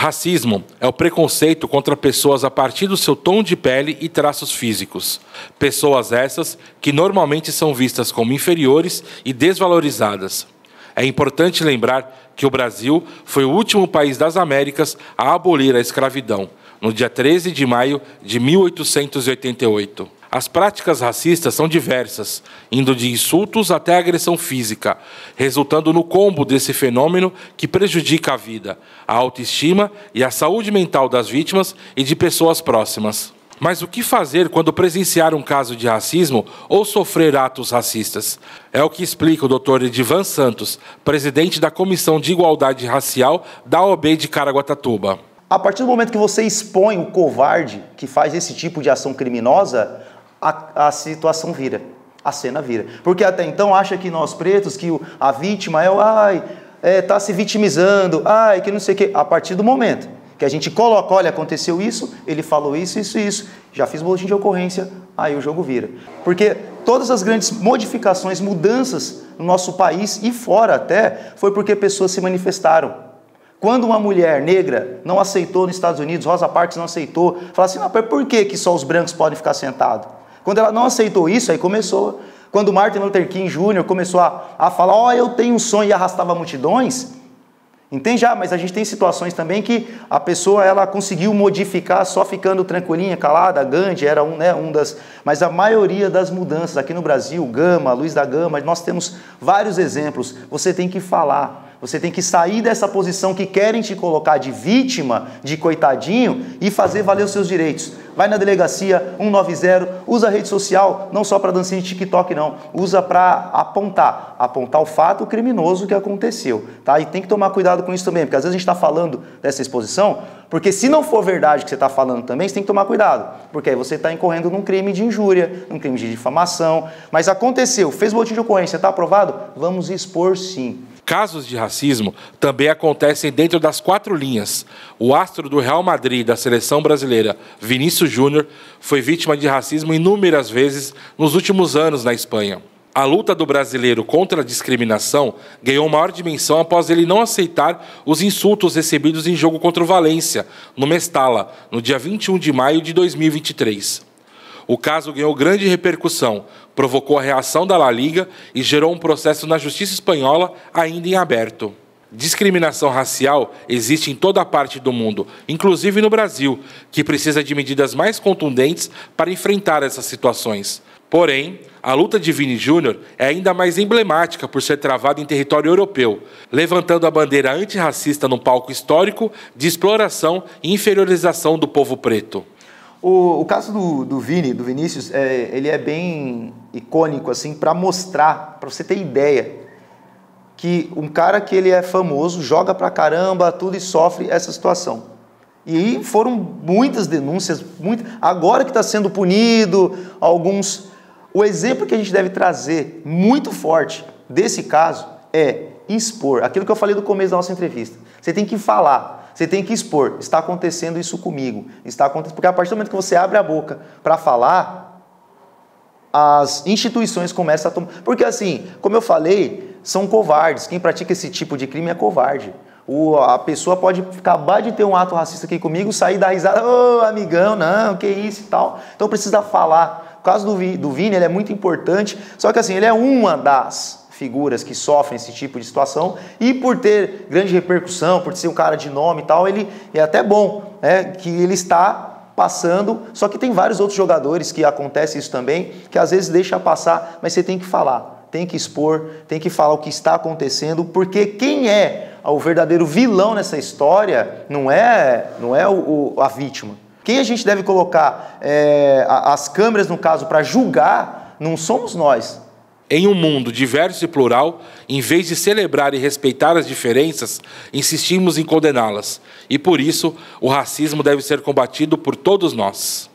Racismo é o preconceito contra pessoas a partir do seu tom de pele e traços físicos. Pessoas essas que normalmente são vistas como inferiores e desvalorizadas. É importante lembrar que o Brasil foi o último país das Américas a abolir a escravidão, no dia 13 de maio de 1888. As práticas racistas são diversas, indo de insultos até agressão física, resultando no combo desse fenômeno que prejudica a vida, a autoestima e a saúde mental das vítimas e de pessoas próximas. Mas o que fazer quando presenciar um caso de racismo ou sofrer atos racistas? É o que explica o Dr. Edivan Santos, presidente da Comissão de Igualdade Racial da OAB de Caraguatatuba. A partir do momento que você expõe o covarde que faz esse tipo de ação criminosa, a situação vira, a cena vira. Porque até então acha que nós pretos, que a vítima tá se vitimizando, que não sei o quê. A partir do momento que a gente coloca, olha, aconteceu isso, ele falou isso, já fiz boletim de ocorrência, aí o jogo vira. Porque todas as grandes modificações, mudanças no nosso país e fora até, foi porque pessoas se manifestaram. Quando uma mulher negra não aceitou nos Estados Unidos, Rosa Parks não aceitou, fala assim, não, mas por que só os brancos podem ficar sentados? Quando ela não aceitou isso, aí começou. Quando Martin Luther King Jr. começou a falar, eu tenho um sonho e arrastava multidões, entende? Mas a gente tem situações também que a pessoa ela conseguiu modificar só ficando tranquilinha, calada. Gandhi era um das... Mas a maioria das mudanças aqui no Brasil, Gama, Luiz da Gama, nós temos vários exemplos. Você tem que falar. Você tem que sair dessa posição que querem te colocar de vítima, de coitadinho e fazer valer os seus direitos. Vai na delegacia 190, usa a rede social, não só para dancinha de TikTok não, usa para apontar o fato criminoso que aconteceu, tá? E tem que tomar cuidado com isso também, porque às vezes a gente está falando dessa exposição, porque se não for verdade o que você está falando também, você tem que tomar cuidado, porque aí você está incorrendo num crime de injúria, num crime de difamação, mas aconteceu, fez boletim de ocorrência, está aprovado? Vamos expor sim. Casos de racismo também acontecem dentro das 4 linhas. O astro do Real Madrid e da seleção brasileira, Vinícius Júnior, foi vítima de racismo inúmeras vezes nos últimos anos na Espanha. A luta do brasileiro contra a discriminação ganhou maior dimensão após ele não aceitar os insultos recebidos em jogo contra o Valência, no Mestalla, no dia 21 de maio de 2023. O caso ganhou grande repercussão, provocou a reação da La Liga e gerou um processo na justiça espanhola ainda em aberto. Discriminação racial existe em toda parte do mundo, inclusive no Brasil, que precisa de medidas mais contundentes para enfrentar essas situações. Porém, a luta de Vini Júnior é ainda mais emblemática por ser travada em território europeu, levantando a bandeira antirracista no palco histórico de exploração e inferiorização do povo preto. O caso do Vinícius, ele é bem icônico assim, para mostrar, para você ter ideia, que um cara que ele é famoso, joga pra caramba, tudo e sofre essa situação. E foram muitas denúncias, agora que está sendo punido, alguns... O exemplo que a gente deve trazer muito forte desse caso é expor, aquilo que eu falei no começo da nossa entrevista. Você tem que falar. Você tem que expor, está acontecendo isso comigo, está acontecendo, porque a partir do momento que você abre a boca para falar, as instituições começam a tomar... Porque assim, como eu falei, são covardes, quem pratica esse tipo de crime é covarde. A pessoa pode acabar de ter um ato racista aqui comigo, sair da risada, amigão, não, que isso e tal. Então precisa falar. O caso do Vini, ele é muito importante, só que assim, ele é uma das figuras que sofrem esse tipo de situação e por ter grande repercussão, por ser um cara de nome e tal, ele é até bom, que ele está passando, só que tem vários outros jogadores que acontece isso também, que às vezes deixa passar, mas você tem que falar, tem que expor, tem que falar o que está acontecendo, porque quem é o verdadeiro vilão nessa história não é a vítima. Quem a gente deve colocar as câmeras, no caso, para julgar, não somos nós. Em um mundo diverso e plural, em vez de celebrar e respeitar as diferenças, insistimos em condená-las. E por isso, o racismo deve ser combatido por todos nós.